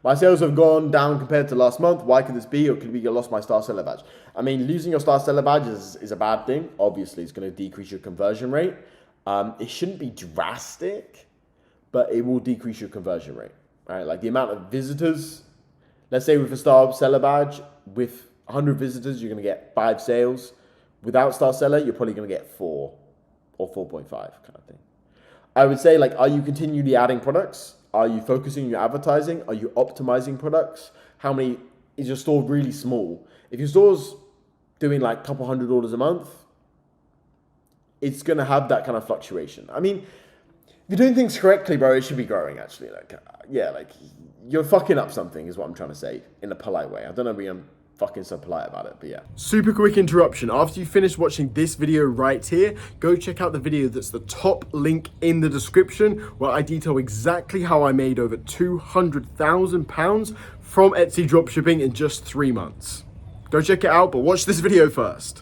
My sales have gone down compared to last month. Why could this be? Or could it be you lost my star seller badge? I mean, losing your star seller badge is a bad thing. Obviously, it's going to decrease your conversion rate. It shouldn't be drastic, but it will decrease your conversion rate, right? Like the amount of visitors, let's say with a star seller badge, with 100 visitors, you're going to get 5 sales. Without star seller, you're probably going to get 4 or 4.5 kind of thing. I would say, like, are you continually adding products? Are you focusing on your advertising? Are you optimizing products? How many, is your store really small? If your store's doing like a couple hundred orders a month, it's going to have that kind of fluctuation. I mean, if you're doing things correctly, bro, it should be growing actually. Like, yeah, like you're fucking up something is what I'm trying to say in a polite way. I don't know if I'm fucking so polite about it, but yeah. Super quick interruption. After you finish watching this video right here, go check out the video that's the top link in the description where I detail exactly how I made over £200,000 from Etsy dropshipping in just 3 months. Go check it out, but watch this video first.